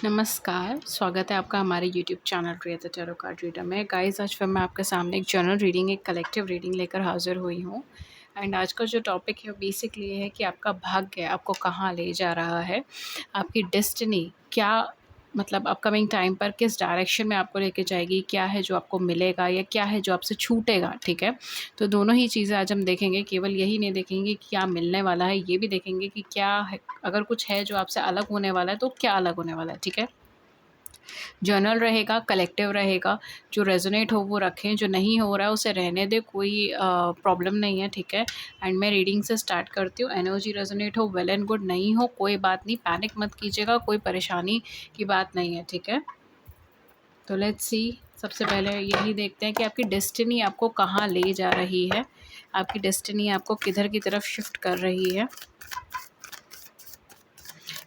नमस्कार, स्वागत है आपका हमारे YouTube channel Priyata tarot card reader में। गाइस, आज फिर मैं आपके सामने एक जनरल रीडिंग, एक कलेक्टिव रीडिंग लेकर हाज़िर हुई हूँ। एंड आज का जो टॉपिक है वो बेसिकली ये है कि आपका भाग्य आपको कहाँ ले जा रहा है, आपकी डेस्टिनी क्या, मतलब अपकमिंग टाइम पर किस डायरेक्शन में आपको लेके जाएगी, क्या है जो आपको मिलेगा या क्या है जो आपसे छूटेगा, ठीक है? तो दोनों ही चीज़ें आज हम देखेंगे। केवल यही नहीं देखेंगे कि क्या मिलने वाला है, ये भी देखेंगे कि क्या है, अगर कुछ है जो आपसे अलग होने वाला है तो क्या अलग होने वाला है, ठीक है? जर्नल रहेगा, कलेक्टिव रहेगा, जो रेज़ोनेट हो वो रखें, जो नहीं हो रहा है उसे रहने दें, कोई प्रॉब्लम नहीं है, ठीक है? एंड मैं रीडिंग से स्टार्ट करती हूँ। एनर्जी रेज़ोनेट हो वेल एंड गुड, नहीं हो कोई बात नहीं, पैनिक मत कीजिएगा, कोई परेशानी की बात नहीं है, ठीक है? तो लेट्स सी, सबसे पहले यही देखते हैं कि आपकी डेस्टिनी आपको कहाँ ले जा रही है, आपकी डेस्टिनी आपको किधर की तरफ शिफ्ट कर रही है।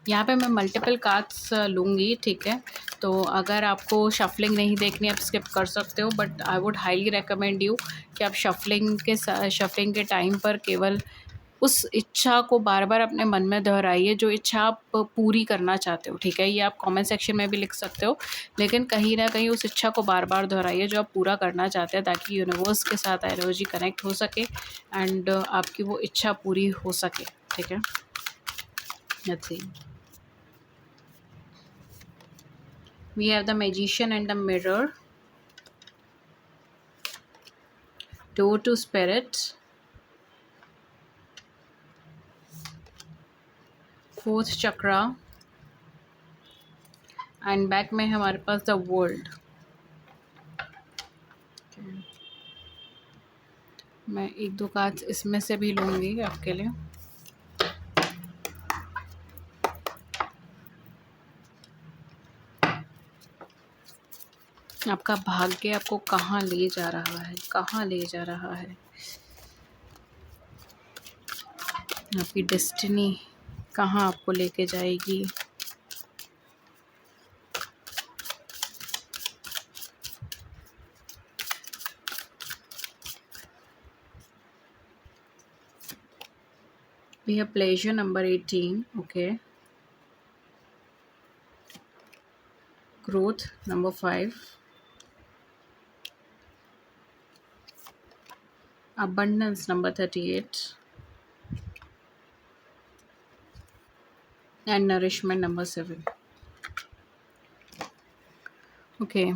यहाँ पे मैं मल्टीपल कार्ड्स लूँगी, ठीक है? तो अगर आपको शफलिंग नहीं देखनी, आप स्किप कर सकते हो, but I would highly recommend you कि आप शफलिंग के टाइम पर केवल उस इच्छा को बार-बार अपने मन में दोहराइए, जो इच्छा आप पूरी करना चाहते हो, ठीक है? ये आप कमेंट सेक्शन में भी लिख सकते हो, लेकिन कहीं न कहीं उस इच्छा को बार-बार दोहराइए जो आप पूरा करना चाहते हैं, ताकि यूनिवर्स के साथ एनर्जी कनेक्ट हो सके एंड आपकी वो इच्छा पूरी हो सके, ठीक है? Let's see. We have the magician and the mirror, door to spirit, fourth chakra and back में हमारे पास द वर्ल्ड। मैं एक दो कार्ड्स इसमें से भी लूँगी आपके लिए। आपका भाग्य आपको कहाँ ले जा रहा है, कहाँ ले जा रहा है, आपकी डेस्टिनी कहाँ आपको लेके जाएगी। We have pleasure number 18, okay. Growth number 5, abundance number 38, and nourishment number 7. Okay,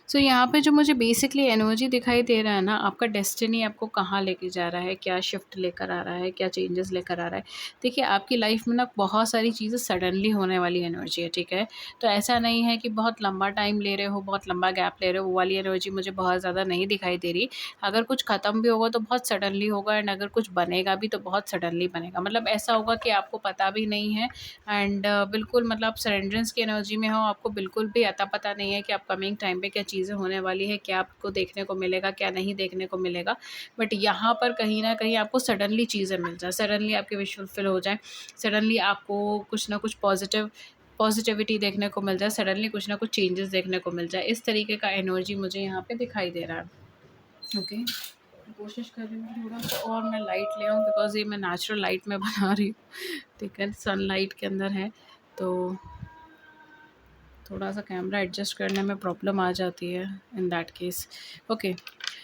सो यहाँ पे जो मुझे बेसिकली एनर्जी दिखाई दे रहा है ना, आपका डेस्टिनी आपको कहाँ लेके जा रहा है, क्या शिफ्ट लेकर आ रहा है, क्या चेंजेस लेकर आ रहा है। देखिए, आपकी लाइफ में ना बहुत सारी चीज़ें सडनली होने वाली एनर्जी है, ठीक है? तो ऐसा नहीं है कि बहुत लंबा टाइम ले रहे हो, बहुत लंबा गैप ले रहे हो, वो वाली एनर्जी मुझे बहुत ज़्यादा नहीं दिखाई दे रही। अगर कुछ ख़त्म भी होगा तो बहुत सडनली होगा, एंड अगर कुछ बनेगा भी तो बहुत सडनली बनेगा। मतलब ऐसा होगा कि आपको पता भी नहीं है, एंड बिल्कुल मतलब आप सरेंडरेंस की एनर्जी में हो, आपको बिल्कुल भी अता पता नहीं है कि अपकमिंग टाइम पे क्या चीज़ें होने वाली है, क्या आपको देखने को मिलेगा, क्या नहीं देखने को मिलेगा। बट यहाँ पर कहीं न कहीं आपको सडनली चीज़ें मिल जाए, सडनली आपके विश फुलफिल हो जाएँ, सडनली आपको कुछ ना कुछ पॉजिटिविटी देखने को मिल जाए, सडनली कुछ ना कुछ चेंजेस देखने को मिल जाए। इस तरीके का एनर्जी मुझे यहाँ पे दिखाई दे रहा है। ओके, कोशिश कर रही हूँ थोड़ा सा और मैं लाइट ले आऊँ, बिकॉज़ ये मैं नेचुरल लाइट में बना रही हूँ, ठीक है? सनलाइट के अंदर है, तो थोड़ा सा कैमरा एडजस्ट करने में प्रॉब्लम आ जाती है in that case. Okay,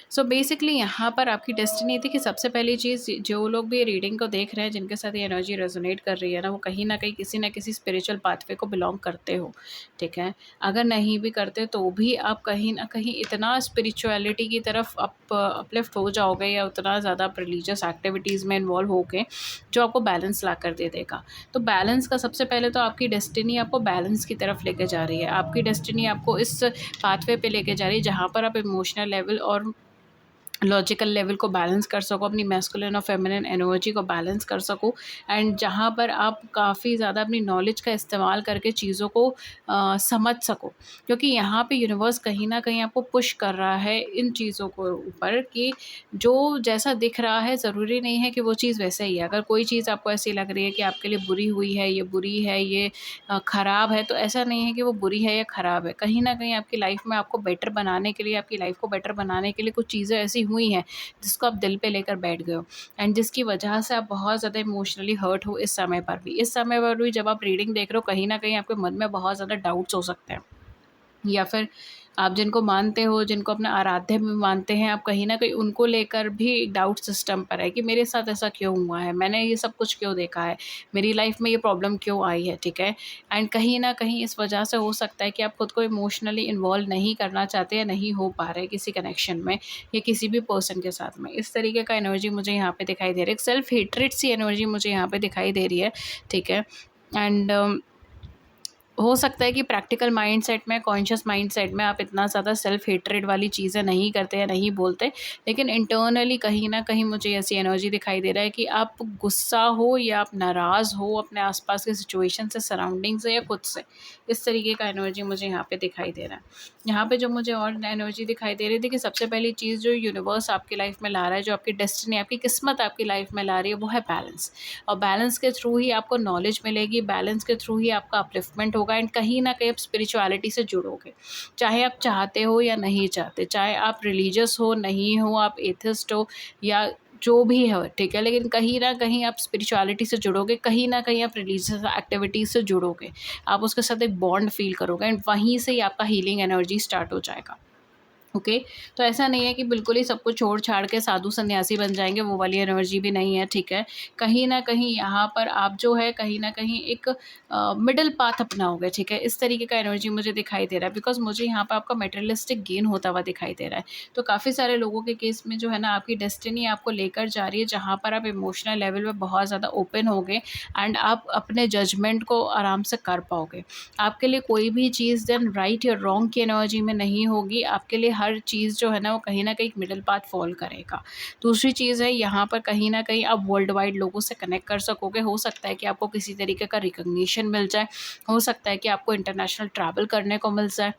so basically यहाँ पर आपकी डेस्टिनी थी कि सबसे पहली चीज़, जो लोग भी ये रीडिंग को देख रहे हैं, जिनके साथ ये एनर्जी रेजोनेट कर रही है ना, वो कहीं ना कहीं किसी ना किसी स्पिरिचुअल पाथवे को बिलोंग करते हो, ठीक है? अगर नहीं भी करते तो भी आप कहीं ना कहीं इतना स्पिरिचुअलिटी की तरफ अपलिफ्ट हो जाओगे, या उतना ज़्यादा आप रिलीजियस एक्टिविटीज़ में इन्वॉल्व होगे जो आपको बैलेंस ला कर दे देगा। तो बैलेंस का सबसे पहले तो आपकी डेस्टिनी आपको बैलेंस की तरफ लेके जा रही है। आपकी डेस्टिनी आपको इस पाथवे पे लेके जा रही है जहाँ पर आप इमोशनल लेवल और लॉजिकल लेवल को बैलेंस कर सको, अपनी मैस्कुलिन और फेमिनिन एनर्जी को बैलेंस कर सको, एंड जहाँ पर आप काफ़ी ज़्यादा अपनी नॉलेज का इस्तेमाल करके चीज़ों को समझ सको। क्योंकि यहाँ पे यूनिवर्स कहीं ना कहीं आपको पुश कर रहा है इन चीज़ों को ऊपर, कि जो जैसा दिख रहा है ज़रूरी नहीं है कि वो चीज़ वैसे ही है। अगर कोई चीज़ आपको ऐसी लग रही है कि आपके लिए बुरी हुई है, ये बुरी है, ये ख़राब है, तो ऐसा नहीं है कि वो बुरी है या ख़राब है। कहीं ना कहीं आपकी लाइफ में आपको बेटर बनाने के लिए, आपकी लाइफ को बेटर बनाने के लिए कुछ चीज़ें ऐसी हुई हैं, जिसको आप दिल पे लेकर बैठ गए हो एंड जिसकी वजह से आप बहुत ज़्यादा इमोशनली हर्ट हो इस समय पर भी। इस समय पर भी जब आप रीडिंग देख रहे हो, कहीं न कहीं आपके मन में बहुत ज़्यादा डाउट्स हो सकते हैं। या फिर आप जिनको मानते हो, जिनको अपना आराध्य में मानते हैं, आप कहीं न कहीं उनको लेकर भी डाउट सिस्टम पर है कि मेरे साथ ऐसा क्यों हुआ है? मैंने ये सब कुछ क्यों देखा है? मेरी लाइफ़ में ये प्रॉब्लम क्यों आई है? ठीक है? एंड कहीं न कहीं इस वजह से हो सकता है कि आप खुद को इमोशनली इन्वॉल्व नहीं करना चाहते या नहीं हो पा रहे किसी कनेक्शन में या किसी भी पर्सन के साथ में। इस तरीके का एनर्जी मुझे यहाँ पे दिखाई दे रहा है। एक सेल्फ हेट्रेड सी एनर्जी मुझे यहाँ पे दिखाई दे रही है, ठीक है? एंड हो सकता है कि प्रैक्टिकल माइंडसेट में, कॉन्शियस माइंडसेट में आप इतना ज़्यादा सेल्फ हेट्रेड वाली चीज़ें नहीं करते या नहीं बोलते, लेकिन इंटरनली कहीं न कहीं मुझे ऐसी एनर्जी दिखाई दे रहा है कि आप गुस्सा हो या आप नाराज़ हो अपने आस-पास के सिचुएशन से, सराउंडिंग से या खुद से। इस तरीके का एनर्जी मुझे यहाँ पे दिखाई दे रहा है। यहाँ पे जो मुझे और एनर्जी दिखाई दे रही है, देखिए सबसे पहली चीज़ जो यूनिवर्स आपकी लाइफ़ में ला रहा है, जो आपकी डेस्टिनी, आपकी किस्मत आपकी लाइफ़ में ला रही है, वो है बैलेंस। और बैलेंस के थ्रू ही आपको नॉलेज मिलेगी, बैलेंस के थ्रू ही आपका अपलिफ्टमेंट होगा एंड कहीं न कहीं आप स्पिरिचुअलिटी से जुड़ोगे। चाहे आप चाहते हो या नहीं चाहते, चाहे आप रिलीजियस हो, नहीं हो, आप एथिस्ट हो या जो भी हो, ठीक है? लेकिन कहीं न कहीं आप स्पिरिचुअलिटी से जुड़ोगे, कहीं न कहीं आप रिलीजियस एक्टिविटीज़ से जुड़ोगे। आप उसके साथ एक बॉन्ड फ़ील करोगे एंड वहीं से ही आपका हीलिंग एनर्जी स्टार्ट हो जाएगा। ओके। तो ऐसा नहीं है कि बिल्कुल ही सब कुछ छोड़-छाड़ के साधु सन्यासी बन जाएँगे, वो वाली एनर्जी भी नहीं है, ठीक है? कहीं न कहीं यहाँ पर आप जो है कहीं न कहीं एक मिडल पाथ अपनाओगे, ठीक है? इस तरीके का एनर्जी मुझे दिखाई दे रहा है बिकॉज़ मुझे यहाँ पे आपका मटेरियलिस्टिक गेन होता हुआ दिखाई दे रहा है। तो काफ़ी सारे लोगों के केस में जो है ना आपकी डेस्टिनी आपको लेकर जा रही है जहाँ पर आप इमोशनल लेवल पे बहुत ज़्यादा ओपन होगे एंड आप अपने जजमेंट को आराम से कर पाओगे। आपके लिए कोई भी चीज़ देन राइट या रॉन्ग की एनर्जी में नहीं होगी, आपके लिए हर चीज़ जो है ना वो कहीं न कहीं एक मिडल पाथ फ़ॉल करेगा। दूसरी चीज़ है यहाँ पर कहीं न कहीं आप वर्ल्ड वाइड लोगों से कनेक्ट कर सकोगे, हो सकता है कि आपको किसी तरीके का रिकॉग्निशन मिल जाए, हो सकता है कि आपको इंटरनेशनल ट्रैवल करने को मिल जाए।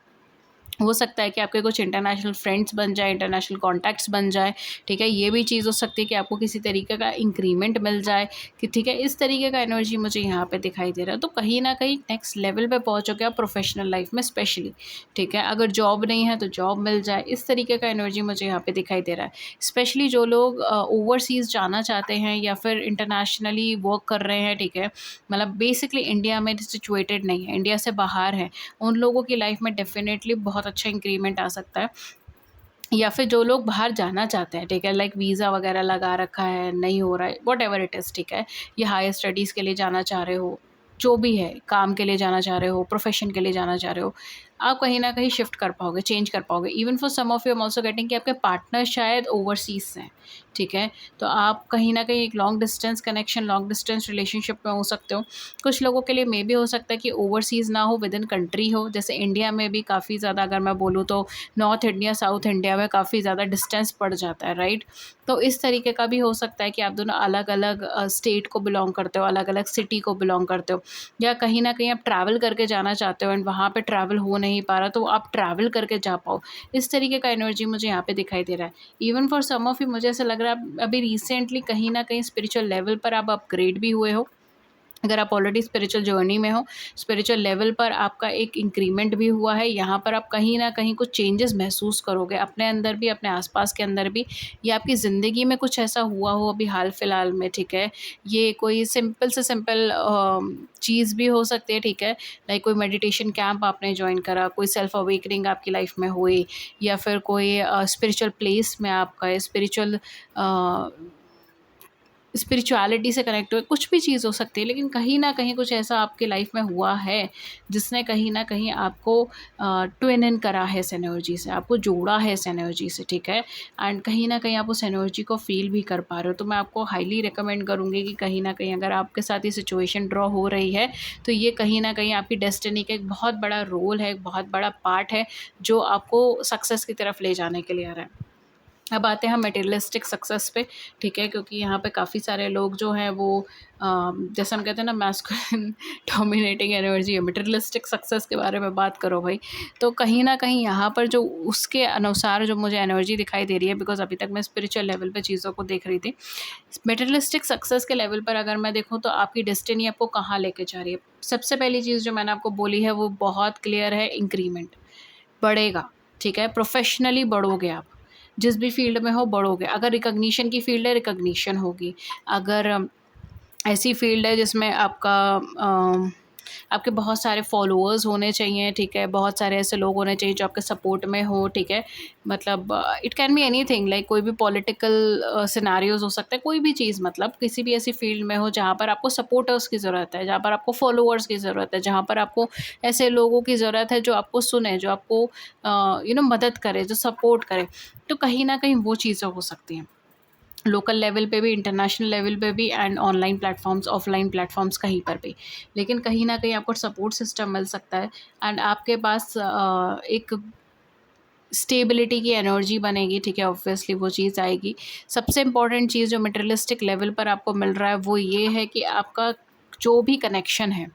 हो सकता है कि आपके कुछ इंटरनेशनल फ्रेंड्स बन जाए, इंटरनेशनल कॉन्टैक्ट्स बन जाए, ठीक है? ये भी चीज़ हो सकती है कि आपको किसी तरीके का इंक्रीमेंट मिल जाए कि ठीक है, इस तरीके का एनर्जी मुझे यहाँ पे दिखाई दे रहा है। तो कहीं न कहीं नेक्स्ट लेवल पे पहुँचोगे आप प्रोफ़ेशनल लाइफ़ में स्पेशली, ठीक है? अगर जॉब नहीं है तो जॉब मिल जाए, इस तरीके का एनर्जी मुझे यहाँ पे दिखाई दे रहा है। स्पेशली जो लोग ओवरसीज़ जाना चाहते हैं या फिर इंटरनेशनली वर्क कर रहे हैं, ठीक है? मतलब बेसिकली इंडिया में सिचुएटेड नहीं है, इंडिया से बाहर हैं, उन लोगों की लाइफ में डेफ़िनेटली बहुत अच्छा इंक्रीमेंट आ सकता है। या फिर जो लोग बाहर जाना चाहते हैं, ठीक है? लाइक वीज़ा वगैरह लगा रखा है, नहीं हो रहा है, व्हाटएवर इट इज़, ठीक है? या हायर स्टडीज़ के लिए जाना चाह रहे हो, जो भी है, काम के लिए जाना चाह रहे हो, प्रोफ़ेशन के लिए जाना चाह रहे हो, आप कहीं न कहीं शिफ्ट कर पाओगे, चेंज कर पाओगे। Even for some of you I am also getting कि आपके पार्टनर शायद ओवरसीज़ से हैं, ठीक है? तो आप कहीं न कहीं एक long distance connection, long distance relationship में हो सकते हो। कुछ लोगों के लिए मे बी हो सकता है कि ओवरसीज़ ना हो, विद इन कंट्री हो। जैसे इंडिया में भी काफ़ी ज़्यादा अगर मैं बोलूँ तो नॉर्थ इंडिया, साउथ इंडिया में काफ़ी ज़्यादा डिस्टेंस पड़ जाता है, राइट? तो इस तरीके का भी हो सकता है कि आप दोनों अलग-अलग स्टेट को बिलॉन्ग करते हो, अलग-अलग सिटी को बिलॉन्ग करते हो या कहीं न कहीं आप ट्रैवल करके जाना चाहते हो एंड वहाँ पे ट्रैवल हो नहीं पा रहा, तो आप ट्रैवल करके जा पाओ। इस तरीके का एनर्जी मुझे यहाँ पे दिखाई दे रहा है। Even for some of you मुझे ऐसा लग रहा है अभी रिसेंटली कहीं न कहीं स्पिरिचुअल लेवल पर आप अपग्रेड भी हुए हो। अगर आप ऑलरेडी स्पिरिचुअल जर्नी में हो, स्पिरिचुअल लेवल पर आपका एक इंक्रीमेंट भी हुआ है, यहाँ पर आप कहीं न कहीं कुछ चेंजेस महसूस करोगे, अपने अंदर भी, अपने आस-पास के अंदर भी, या आपकी ज़िंदगी में कुछ ऐसा हुआ हो अभी हाल-फिलहाल में, ठीक है? ये कोई सिंपल से सिंपल चीज़ भी हो सकती है, ठीक है? लाइक कोई मेडिटेशन कैंप आपने जॉइन करा, कोई सेल्फ अवेकनिंग आपकी लाइफ में हुई या फिर कोई स्पिरिचुअल प्लेस में आप गए, स्पिरिचुअलिटी से कनेक्ट हुए, कुछ भी चीज़ हो सकती है, लेकिन कहीं न कहीं कुछ ऐसा आपकी लाइफ़ में हुआ है, जिसने कहीं न कहीं आपको ट्विन इन करा है इस एनर्जी से, आपको जोड़ा है इस एनर्जी से, ठीक है? एंड कहीं न कहीं आप उस एनर्जी को फ़ील भी कर पा रहे हो, तो मैं आपको हाईली रिकमेंड करूँगी कि कहीं न कहीं अगर आपके साथ ये सिचुएशन ड्रॉ हो रही है, तो ये कहीं न कहीं आपकी डेस्टिनी का एक बहुत बड़ा रोल है, एक बहुत बड़ा पार्ट है, जो आपको सक्सेस की तरफ ले जाने के लिए आ रहा है। अब आते हैं हम मटेरियलिस्टिक सक्सेस पे, ठीक है? क्योंकि यहाँ पे काफ़ी सारे लोग जो हैं वो जैसे हम कहते हैं ना मैस्कुलिन डोमिनेटिंग एनर्जी है, मटेरियलिस्टिक सक्सेस के बारे में बात करो भाई। तो कहीं न कहीं यहाँ पर जो उसके अनुसार जो मुझे एनर्जी दिखाई दे रही है, बिकॉज़ अभी तक मैं स्पिरिचुअल लेवल पे चीज़ों को देख रही थी। मटेरियलिस्टिक सक्सेस के लेवल पर अगर मैं देखूँ तो आपकी डेस्टिनी आपको कहाँ लेके जा रही है। सबसे पहली चीज़ जो मैंने आपको बोली है वो बहुत क्लियर है, इंक्रीमेंट, बढ़ेगा, ठीक है? प्रोफ़ेशनली बढ़ोगे आप। जिस भी फ़ील्ड में हो बढ़ोगे। अगर रिकॉग्निशन की फ़ील्ड है, रिकॉग्निशन होगी। अगर ऐसी फ़ील्ड है जिसमें आपके बहुत सारे फॉलोअर्स होने चाहिए, ठीक है? बहुत सारे ऐसे लोग होने चाहिए जो आपके सपोर्ट में हो, ठीक है? मतलब it can be anything, like कोई भी पॉलिटिकल सिनेरियोज़ हो सकते हैं, कोई भी चीज़, मतलब किसी भी ऐसी फ़ील्ड में हो जहाँ पर आपको सपोर्टर्स की ज़रूरत है, जहाँ पर आपको फॉलोअर्स की ज़रूरत है, जहाँ पर आपको ऐसे लोगों की ज़रूरत है जो आपको सुने, जो आपको मदद करे, जो सपोर्ट करे। तो कहीं न कहीं वो चीज़ें हो सकती हैं। लोकल लेवल पे भी, इंटरनेशनल लेवल पे भी, and online platforms, offline platforms, कहीं पर भी। लेकिन कहीं न कहीं आपको सपोर्ट सिस्टम मिल सकता है, एंड आपके पास एक स्टेबिलिटी की एनर्जी बनेगी, ठीक है? ऑब्वियसली वो चीज़ आएगी। सबसे इम्पोर्टेंट चीज़ जो मटेरियलिस्टिक लेवल पर आपको मिल रहा है वो ये है कि आपका जो भी कनेक्शन है,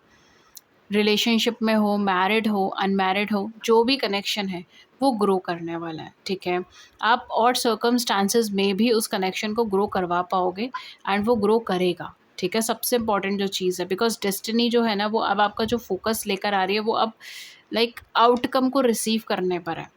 रिलेशनशिप में हो, मैरिड हो, अनमैरिड हो, जो भी कनेक्शन है, वो ग्रो करने वाला है, ठीक है? आप ऑड सर्कमस्टांसेस में भी उस कनेक्शन को ग्रो करवा पाओगे, एंड वो ग्रो करेगा, ठीक है? सबसे इम्पोर्टेंट जो चीज़ है, बिकॉज़ डेस्टिनी जो है ना, वो अब आपका जो फ़ोकस लेकर आ रही है, वो अब लाइक आउटकम को रिसीव करने पर है।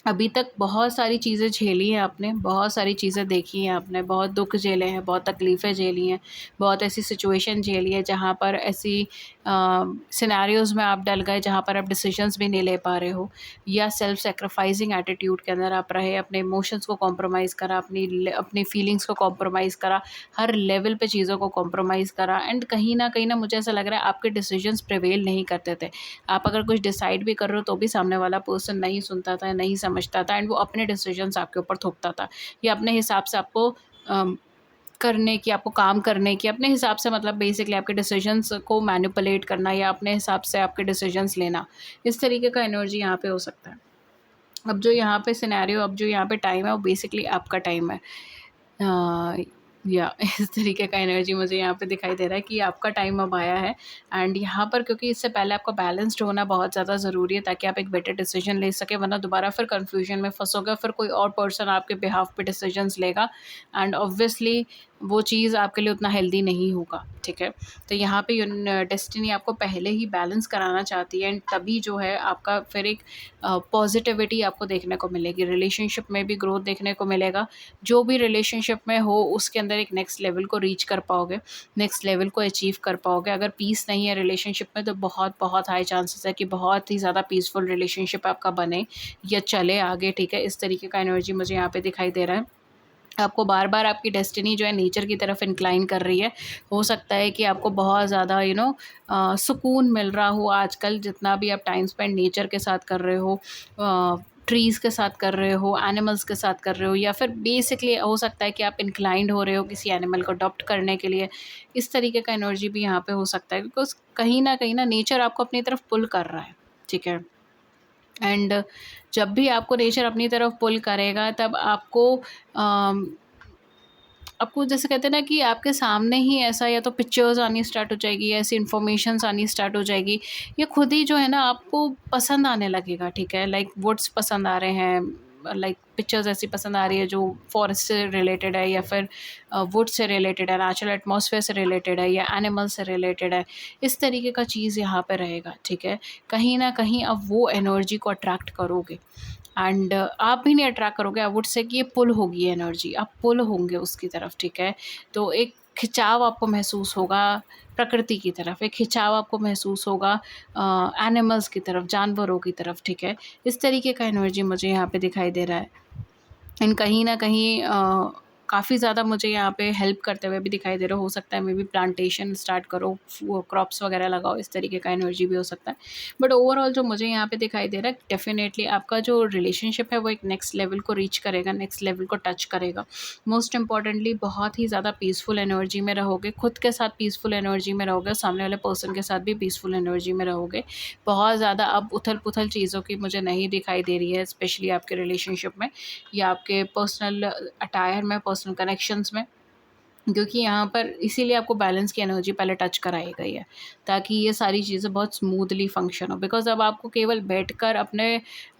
अभी तक बहुत सारी चीज़ें झेली हैं आपने, बहुत सारी चीज़ें देखी हैं आपने, बहुत दुःख झेले हैं, बहुत तकलीफ़ें झेली हैं, बहुत ऐसी सिचुएशन झेली है जहाँ पर ऐसी सिनेरियोज़ में आप डल गए जहाँ पर आप डिसीजंस भी नहीं ले पा रहे हो, या सेल्फ सैक्रिफाइसिंग एटीट्यूड के अंदर आप रहे, अपने इमोशंस को कॉम्प्रोमाइज़ करा, अपनी फीलिंग्स को कॉम्प्रोमाइज़ करा, हर लेवल पे चीज़ों को कॉम्प्रोमाइज़ करा, एंड कहीं न मुझे ऐसा लग रहा है आपके डिसीजंस प्रिवेल नहीं करते थे। आप अगर कुछ डिसाइड भी कर रहे हो तो भी सामने वाला पर्सन नहीं सुनता था, नहीं समझता था, एंड वो अपने डिसीजंस आपके ऊपर थोपता था, या अपने हिसाब से आपको करने की, आपको काम करने की, अपने हिसाब से, मतलब बेसिकली आपके डिसीजंस को मैनिपुलेट करना, या अपने हिसाब से आपके डिसीजंस लेना, इस तरीके का एनर्जी यहाँ पे हो सकता है। अब जो यहाँ पे सिनेरियो, अब जो यहाँ पे टाइम है, वो बेसिकली आपका टाइम है। अ, या इस तरीके का एनर्जी मुझे यहाँ पे दिखाई दे रहा है कि आपका टाइम अब आया है, एंड यहाँ पर क्योंकि इससे पहले आपका बैलेंस्ड होना बहुत ज़्यादा ज़रूरी है, ताकि आप एक बेटर डिसीजन ले सकें, वरना दोबारा फिर कन्फ्यूजन में फंसोगे, फिर कोई और पर्सन आपके बिहाफ पे डिसीजंस लेगा, एंड ऑब्वियसली वो चीज़ आपके लिए उतना हेल्दी नहीं होगा, ठीक है? तो यहाँ पे डेस्टिनी आपको पहले ही बैलेंस कराना चाहती है, एंड तभी जो है आपका फिर एक पॉजिटिविटी आपको देखने को मिलेगी, रिलेशनशिप में भी ग्रोथ देखने को मिलेगा। जो भी रिलेशनशिप में हो उसके अंदर एक नेक्स्ट लेवल को रीच कर पाओगे, नेक्स्ट लेवल को अचीव कर पाओगे। अगर पीस नहीं है रिलेशनशिप में, तो बहुत बहुत हाई चांसेस है कि बहुत ही ज़्यादा पीसफुल रिलेशनशिप आपका बने या चले आगे, ठीक है? इस तरीके का एनर्जी मुझे यहाँ पे दिखाई दे रहा है। आपको बार-बार आपकी डेस्टिनी जो है नेचर की तरफ इंक्लाइन कर रही है। हो सकता है कि आपको बहुत ज़्यादा सुकून मिल रहा हो आजकल, जितना भी आप टाइम स्पेंड नेचर के साथ कर रहे हो, ट्रीज़ के साथ कर रहे हो, एनिमल्स के साथ कर रहे हो, या फिर बेसिकली हो सकता है कि आप इंक्लाइंड हो रहे हो किसी एनिमल को अडॉप्ट करने के लिए। इस तरीके का एनर्जी भी यहाँ पे हो सकता है, बिकॉज़ कहीं न नेचर आपको अपनी तरफ पुल कर रहा है, ठीक है? एंड जब भी आपको नेचर अपनी तरफ पुल करेगा, तब अम, आपको जैसे कहते हैं ना कि आपके सामने ही ऐसा, या तो पिक्चर्स आनी स्टार्ट हो जाएगी, या ऐसी इन्फॉर्मेशंस आनी स्टार्ट हो जाएगी, या खुद ही जो है ना आपको पसंद आने लगेगा, ठीक है? लाइक वुड्स पसंद आ रहे हैं, लाइक पिक्चर्स ऐसी पसंद आ रही है जो फॉरेस्ट से रिलेटेड है, या फिर वुड से रिलेटेड है, नेचुरल एटमॉस्फेयर से रिलेटेड है, या एनिमल से रिलेटेड है। इस तरीके का चीज़ यहाँ पे रहेगा, ठीक है? कहीं न कहीं अब वो एनर्जी को अट्रैक्ट करोगे, एंड आप भी नहीं अट्रैक्ट करोगे, आई वुड से कि ये पुल होगी एनर्जी, आप पुल होंगे उसकी तरफ, ठीक है? तो एक खिंचाव आपको महसूस होगा प्रकृति की तरफ, एक खिंचाव आपको महसूस होगा एनिमल्स की तरफ, जानवरों की तरफ, ठीक है? इस तरीके का एनर्जी मुझे यहाँ पे दिखाई दे रहा है। एंड कहीं न कहीं काफ़ी ज़्यादा मुझे यहाँ पे हेल्प करते हुए भी दिखाई दे रहा है। हो सकता है मे बी प्लांटेशन स्टार्ट करो, वो क्रॉप्स वगैरह लगाओ, इस तरीके का एनर्जी भी हो सकता है। बट ओवरऑल जो मुझे यहाँ पे दिखाई दे रहा है, डेफ़िनेटली आपका जो रिलेशनशिप है वो एक नेक्स्ट लेवल को रीच करेगा, नेक्स्ट लेवल को टच करेगा। मोस्ट इम्पोर्टेंटली बहुत ही ज़्यादा पीसफुल एनर्जी में रहोगे, खुद के साथ पीसफुल एनर्जी में रहोगे, और सामने वाले पर्सन के साथ भी पीसफुल एनर्जी में रहोगे। बहुत ज़्यादा अब उथल-पुथल चीज़ों की मुझे नहीं दिखाई दे रही है, स्पेशली आपके रिलेशनशिप में, या आपके पर्सनल अटायर में, पर्सनल कनेक्शंस में। क्योंकि यहाँ पर इसीलिए आपको बैलेंस की एनर्जी पहले टच कराई गई है, ताकि ये सारी चीज़ें बहुत स्मूथली फंक्शन हो। बिकॉज़ अब आपको केवल बैठकर अपने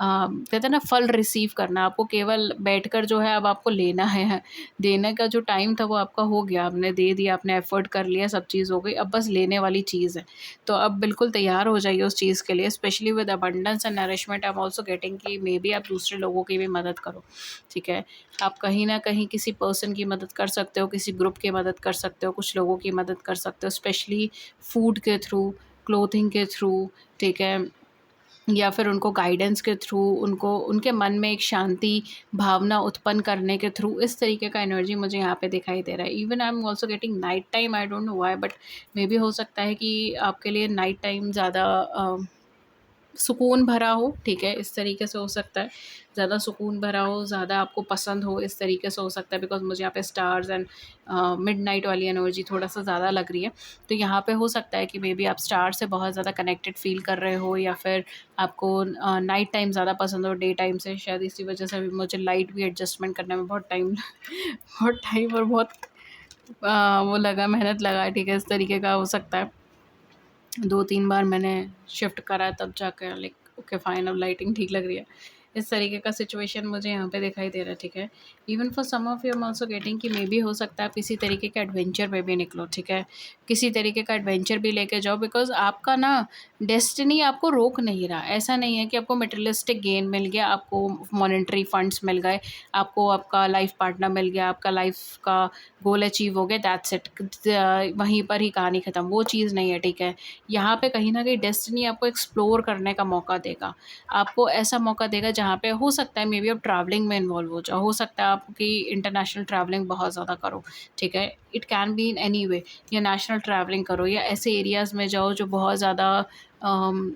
कहते हैं ना फल रिसीव करना, आपको केवल बैठकर जो है अब आपको लेना है। देने का जो टाइम था वो आपका हो गया, आपने दे दिया, आपने एफ़र्ट कर लिया, सब चीज़ हो गई, अब बस लेने वाली चीज़ है। तो अब बिल्कुल तैयार हो जाइए उस चीज़ के लिए, specially with abundance and nourishment I am also getting कि मेबी आप दूसरे लोगों की भी मदद करो, ठीक है? आप कहीं न कहीं किसी पर्सन की मदद कर सकते हो, किसी ग्रुप की मदद कर सकते हो, कुछ लोगों की मदद कर सकते हो, स्पेशली फूड के थ्रू, क्लोथिंग के थ्रू, ठीक है? या फिर उनको गाइडेंस के थ्रू, उनको उनके मन में एक शांति भावना उत्पन्न करने के थ्रू, इस तरीके का एनर्जी मुझे यहाँ पे दिखाई दे रहा है। Even I am also getting night time, I don't know why, but maybe हो सकता है कि आपके लिए नाइट टाइम ज़्यादा सुकून भरा हो, ठीक है? इस तरीके से हो सकता है, ज़्यादा सुकून भरा हो, ज़्यादा आपको पसंद हो, इस तरीके से हो सकता है। बिकॉज़ मुझे यहाँ पे स्टार्स एंड मिडनाइट वाली एनर्जी थोड़ा-सा ज़्यादा लग रही है। तो यहाँ पे हो सकता है कि मेबी आप स्टार से बहुत ज़्यादा कनेक्टेड फ़ील कर रहे हो, या फिर आपको नाइट टाइम ज़्यादा पसंद हो डे टाइम से। शायद इसी वज़ह से भी मुझे लाइट भी एडजस्टमेंट करने में बहुत टाइम बहुत टाइम और बहुत वो लगा, मेहनत लगा, ठीक है? इस तरीके का हो सकता है। 2-3 बार मैंने शिफ्ट करा तब जाकर लाइक ओके फाइन, अब लाइटिंग ठीक लग रही है। इस तरीके का सिचुएशन मुझे यहाँ पे दिखाई दे रहा है, ठीक है। Even for some of you I am also getting कि मे बी हो सकता है आप किसी तरीके के एडवेंचर में भी निकलो, ठीक है। किसी तरीके का एडवेंचर भी लेके जाओ, बिकॉज़ आपका ना डेस्टिनी आपको रोक नहीं रहा। ऐसा नहीं है कि आपको मटेरियलिस्टिक गेन मिल गया, आपको मॉनेटरी फंड्स मिल गए, आपको आपका लाइफ पार्टनर मिल गया, आपका लाइफ का गोल अचीव हो गया, दैट्स इट। वहीं पर ही कहानी ख़त्म, वो चीज़ नहीं है, ठीक है। यहाँ पे कहीं न कहीं डेस्टिनी आपको एक्सप्लोर करने का मौका देगा। आपको ऐसा मौका देगा जहाँ पे हो सकता है मे बी आप ट्रैवलिंग में इन्वॉल्व हो जाओ, हो सकता है आपकी इंटरनेशनल ट्रैवलिंग बहुत ज़्यादा करो, ठीक है। It can be in any way, या नेशनल ट्रैवलिंग करो, या ऐसे एरियाज़ में जाओ जो बहुत ज़्यादा अम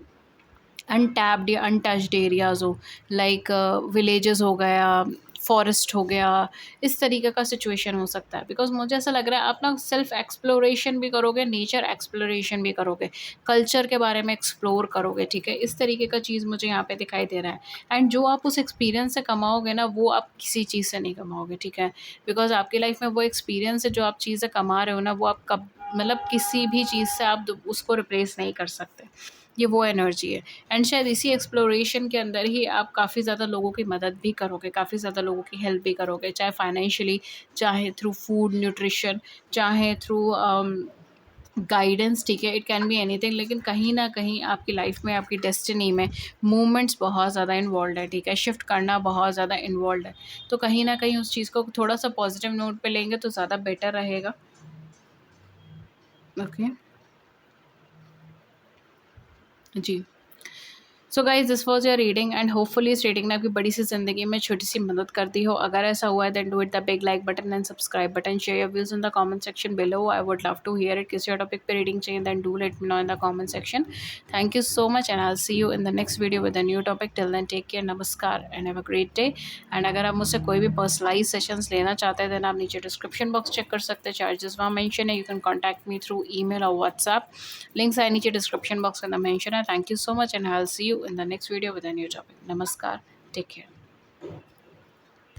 अनटैप्ड या अनटच्ड एरियाज़ हो, लाइक विलेजेस हो गया, फॉरेस्ट हो गया, इस तरीके का सिचुएशन हो सकता है। बिकॉज़ मुझे ऐसा लग रहा है आप ना सेल्फ एक्सप्लोरेशन भी करोगे, नेचर एक्सप्लोरेशन भी करोगे, कल्चर के बारे में एक्सप्लोर करोगे, ठीक है? इस तरीके का चीज़ मुझे यहाँ पे दिखाई दे रहा है। एंड जो आप उस एक्सपीरियंस से कमाओगे ना, वो आप किसी चीज़ से नहीं कमाओगे, ठीक है? बिकॉज़ आपकी लाइफ़ में वो एक्सपीरियंस है, जो आप चीज़ें कमा रहे हो ना, वो आप कब मतलब किसी भी चीज़ से आप द उसको रिप्लेस नहीं कर सकते। ये वो एनर्जी है। एंड शायद इसी एक्सप्लोरेशन के अंदर ही आप काफ़ी ज़्यादा लोगों की मदद भी करोगे, काफ़ी ज़्यादा लोगों की हेल्प भी करोगे, चाहे फाइनेंशियली, चाहे थ्रू फूड, न्यूट्रिशन, चाहे थ्रू गाइडेंस, ठीक है? इट कैन बी एनीथिंग, लेकिन कहीं न कहीं आपकी लाइफ़ में, आपकी डेस्टिनी में मूवमेंट्स बहुत ज़्यादा इन्वॉल्वड है, ठीक है? शिफ्ट करना बहुत ज़्यादा इन्वॉल्वड है। तो कहीं न कहीं उस चीज़ को थोड़ा-सा पॉज़िटिव नोट पे लेंगे तो ज़्यादा बेटर रहेगा। ओके। जी। So guys this was your reading, and hopefully इस रीडिंग ने आपकी बड़ी सी जिंदगी में छोटी सी मदद कर दी हो। अगर ऐसा हुआ है then do it the big like button and subscribe button, share your views in the comment section below, I would love to hear it. किसी और टॉपिक पे रीडिंग चाहिए then do let me know in the comment section. Thank you so much, and I will see you in the next video with a new topic. Till then take care, नमस्कार and have a great day. And अगर आप मुझसे कोई भी personalise sessions लेना चाहते हैं then आप नीचे डिस्क्रिप्शन बॉक्स चेक कर सकते हैं, चार्जेस वहाँ मेंशन है। You can contact me through email और व्हाट्सएप, लिंक्स आए नीचे डिस्क्रिप्शन बॉक्स के अंदर मेंशन है। Thank you so much, and I'll see you in the next video with a new topic. Namaskar. Take care.